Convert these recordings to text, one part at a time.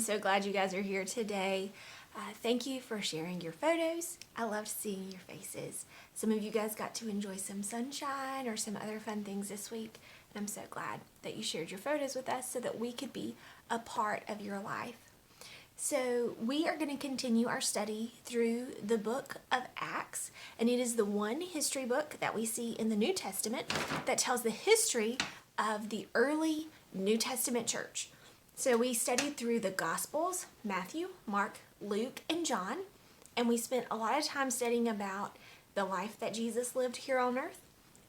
I'm so glad you guys are here today. Thank you for sharing your photos. I loved seeing your faces. Some of you guys got to enjoy some sunshine or some other fun things this week, and I'm so glad that you shared your photos with us so that we could be a part of your life. So we are going to continue our study through the book of Acts, and it is the one history book that we see in the New Testament that tells the history of the early New Testament church. So we studied through the Gospels, Matthew, Mark, Luke, and John, and we spent a lot of time studying about the life that Jesus lived here on earth.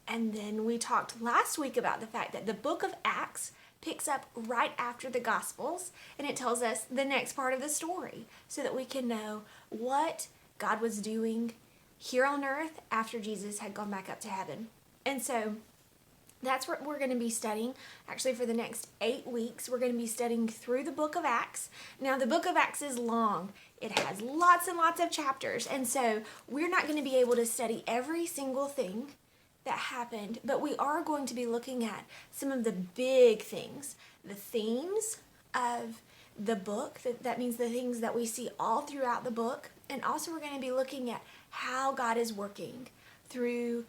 And then we talked last week about the fact that the book of Acts picks up right after the Gospels, and it tells us the next part of the story so that we can know what God was doing here on earth after Jesus had gone back up to heaven. And so that's what we're going to be studying. Actually, for the next 8 weeks, we're going to be studying through the book of Acts. Now, the book of Acts is long. It has lots and lots of chapters. And so we're not going to be able to study every single thing that happened, but we are going to be looking at some of the big things, the themes of the book. That means the things that we see all throughout the book. And also we're going to be looking at how God is working through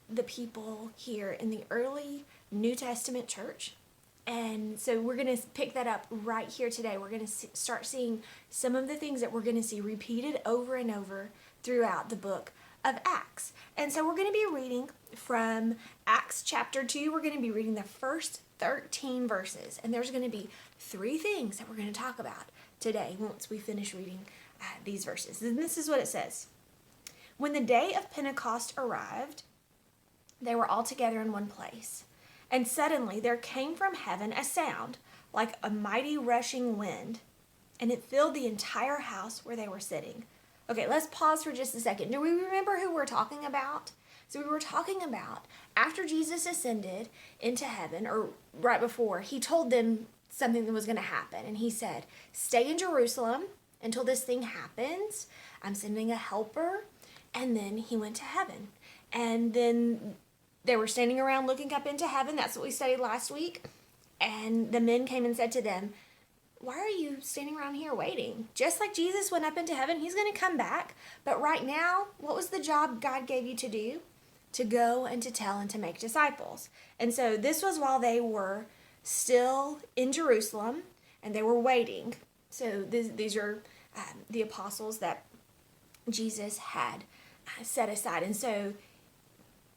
the people here in the early New Testament church. And so we're going to pick that up right here today. We're going to start seeing some of the things that we're going to see repeated over and over throughout the book of Acts. And so we're going to be reading from Acts chapter 2. We're going to be reading the first 13 verses. And there's going to be 3 things that we're going to talk about today once we finish reading these verses. And this is what it says. When the day of Pentecost arrived, they were all together in one place. And suddenly there came from heaven a sound like a mighty rushing wind, and it filled the entire house where they were sitting. Okay, let's pause for just a second. Do we remember who we're talking about? So we were talking about after Jesus ascended into heaven, or right before, he told them something that was going to happen. And he said, stay in Jerusalem until this thing happens. I'm sending a helper. And then he went to heaven. And then they were standing around looking up into heaven. That's what we studied last week. And the men came and said to them, why are you standing around here waiting? Just like Jesus went up into heaven, he's going to come back. But right now, what was the job God gave you to do? To go and to tell and to make disciples. And so this was while they were still in Jerusalem and they were waiting. So these are the apostles that Jesus had set aside. And so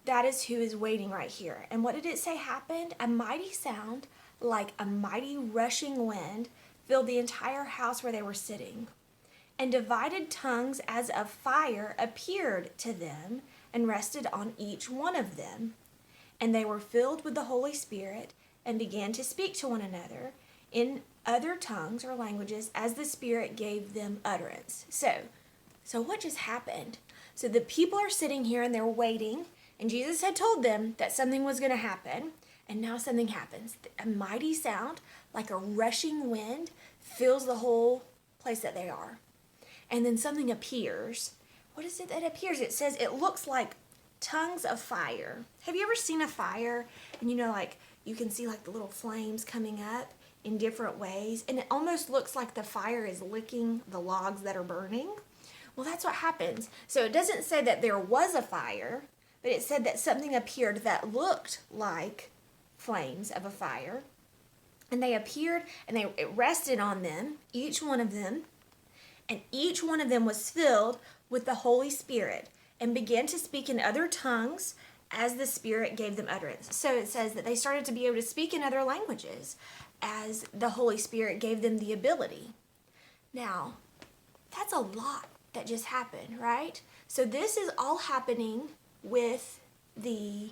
that is who is waiting right here. And what did it say happened? A mighty sound, like a mighty rushing wind, filled the entire house where they were sitting. And divided tongues as of fire appeared to them and rested on each one of them. And they were filled with the Holy Spirit and began to speak to one another in other tongues or languages as the Spirit gave them utterance. So what just happened? So the people are sitting here and they're waiting. And Jesus had told them that something was going to happen, and now something happens. A mighty sound, like a rushing wind, fills the whole place that they are. And then something appears. What is it that appears? It says it looks like tongues of fire. Have you ever seen a fire? And like you can see like the little flames coming up in different ways, and it almost looks like the fire is licking the logs that are burning. Well, that's what happens. So it doesn't say that there was a fire, but it said that something appeared that looked like flames of a fire. And they appeared and it rested on them, each one of them. And each one of them was filled with the Holy Spirit and began to speak in other tongues as the Spirit gave them utterance. So it says that they started to be able to speak in other languages as the Holy Spirit gave them the ability. Now, that's a lot that just happened, right? So this is all happening with the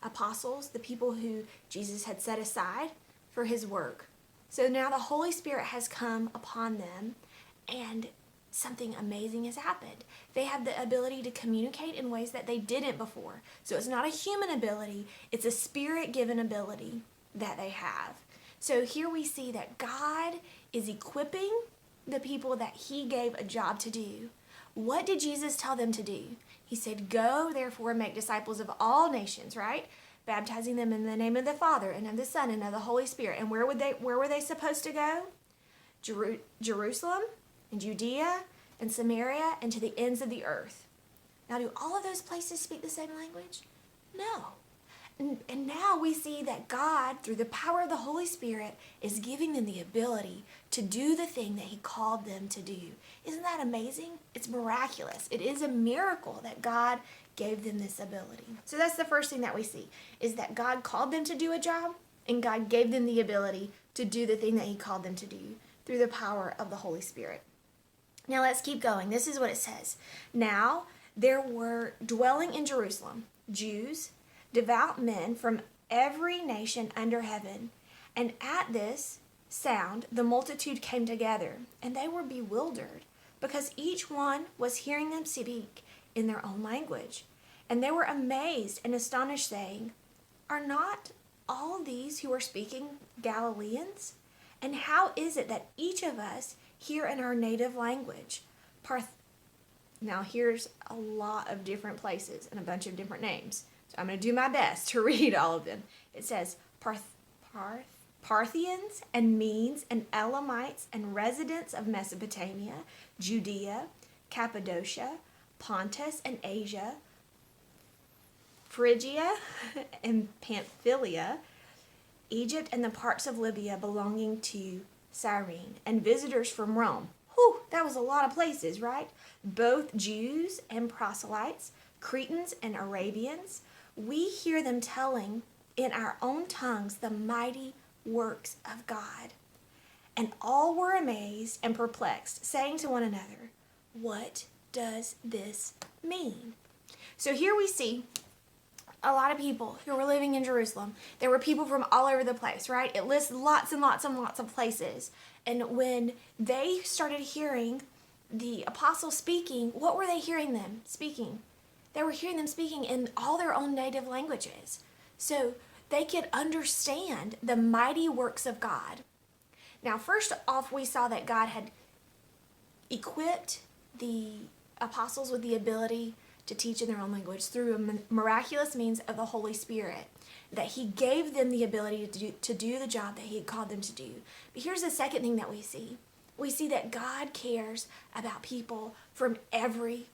apostles, the people who Jesus had set aside for his work. So now the Holy Spirit has come upon them and something amazing has happened. They have the ability to communicate in ways that they didn't before. So it's not a human ability, it's a Spirit-given ability that they have. So here we see that God is equipping the people that he gave a job to do. What did Jesus tell them to do? He said, go, therefore, and make disciples of all nations, right? Baptizing them in the name of the Father and of the Son and of the Holy Spirit. And where were they supposed to go? Jerusalem and Judea and Samaria and to the ends of the earth. Now, do all of those places speak the same language? No. And now we see that God, through the power of the Holy Spirit, is giving them the ability to do the thing that he called them to do. Isn't that amazing? It's miraculous. It is a miracle that God gave them this ability. So that's the first thing that we see, is that God called them to do a job, and God gave them the ability to do the thing that he called them to do through the power of the Holy Spirit. Now let's keep going. This is what it says. Now there were dwelling in Jerusalem Jews, devout men from every nation under heaven. And at this sound, the multitude came together, and they were bewildered, because each one was hearing them speak in their own language. And they were amazed and astonished, saying, Are not all these who are speaking Galileans? And how is it that each of us hear in our native language? Now here's a lot of different places and a bunch of different names. So I'm going to do my best to read all of them. It says Parthians and Medes and Elamites and residents of Mesopotamia, Judea, Cappadocia, Pontus and Asia, Phrygia and Pamphylia, Egypt and the parts of Libya belonging to Cyrene, and visitors from Rome. Whew, that was a lot of places, right? Both Jews and proselytes, Cretans and Arabians. We hear them telling in our own tongues the mighty works of God. And all were amazed and perplexed, saying to one another, What does this mean? So here we see a lot of people who were living in Jerusalem. There were people from all over the place, right? It lists lots and lots and lots of places. And when they started hearing the apostles speaking, what were they hearing them speaking? They were hearing them speaking in all their own native languages. So they could understand the mighty works of God. Now, first off, we saw that God had equipped the apostles with the ability to teach in their own language through a miraculous means of the Holy Spirit, that he gave them the ability to do the job that he had called them to do. But here's the second thing that we see. We see that God cares about people from everywhere.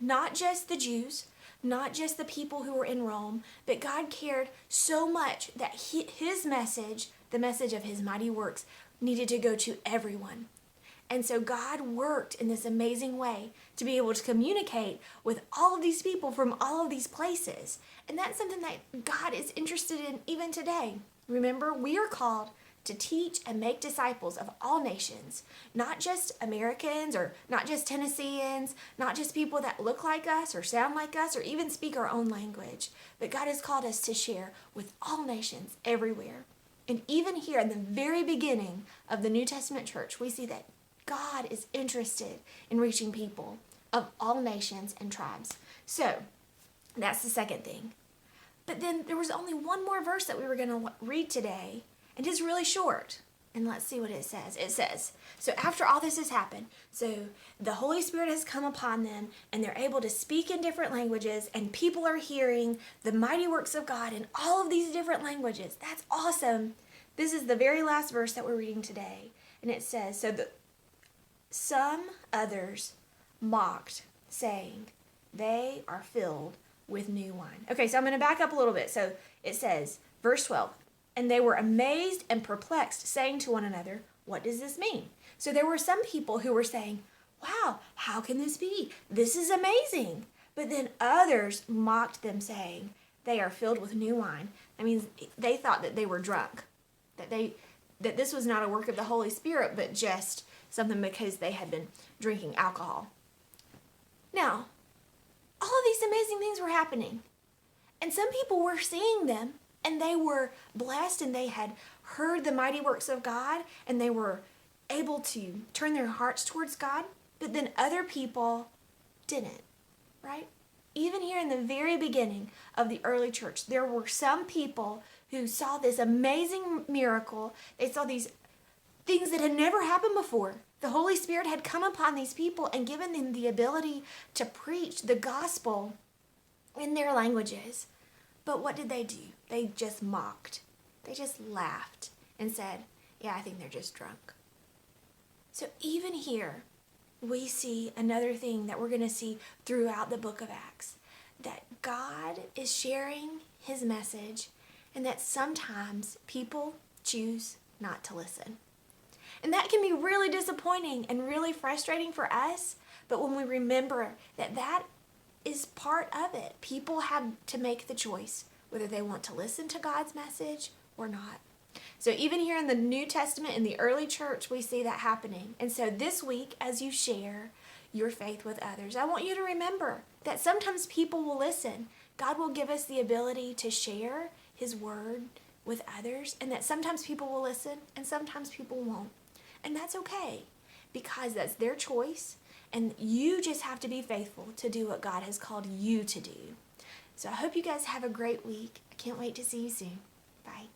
Not just the Jews, not just the people who were in Rome, but God cared so much that his message, the message of his mighty works, needed to go to everyone. And so God worked in this amazing way to be able to communicate with all of these people from all of these places. And that's something that God is interested in even today. Remember, we are called to teach and make disciples of all nations, not just Americans or not just Tennesseans, not just people that look like us or sound like us or even speak our own language. But God has called us to share with all nations everywhere. And even here in the very beginning of the New Testament church, we see that God is interested in reaching people of all nations and tribes. So that's the second thing. But then there was only one more verse that we were going to read today, and it's really short. And let's see what it says. It says, so after all this has happened, so the Holy Spirit has come upon them, and they're able to speak in different languages, and people are hearing the mighty works of God in all of these different languages. That's awesome. This is the very last verse that we're reading today. And it says, some others mocked, saying, they are filled with new wine. Okay, so I'm going to back up a little bit. So it says, verse 12, and they were amazed and perplexed, saying to one another, what does this mean? So there were some people who were saying, wow, how can this be? This is amazing. But then others mocked them, saying, they are filled with new wine. That means they thought that they were drunk, that this was not a work of the Holy Spirit, but just something because they had been drinking alcohol. Now, all of these amazing things were happening. And some people were seeing them, and they were blessed, and they had heard the mighty works of God, and they were able to turn their hearts towards God. But then other people didn't, right? Even here in the very beginning of the early church, there were some people who saw this amazing miracle. They saw these things that had never happened before. The Holy Spirit had come upon these people and given them the ability to preach the gospel in their languages. But what did they do? They just mocked. They just laughed and said, yeah, I think they're just drunk. So even here, we see another thing that we're going to see throughout the book of Acts, that God is sharing his message and that sometimes people choose not to listen. And that can be really disappointing and really frustrating for us, but when we remember that that is part of it, people have to make the choice whether they want to listen to God's message or not. So even here in the New Testament, in the early church, we see that happening. And so this week, as you share your faith with others, I want you to remember that sometimes people will listen. God will give us the ability to share his word with others, and that sometimes people will listen and sometimes people won't. And that's okay, because that's their choice, and you just have to be faithful to do what God has called you to do. So I hope you guys have a great week. I can't wait to see you soon. Bye.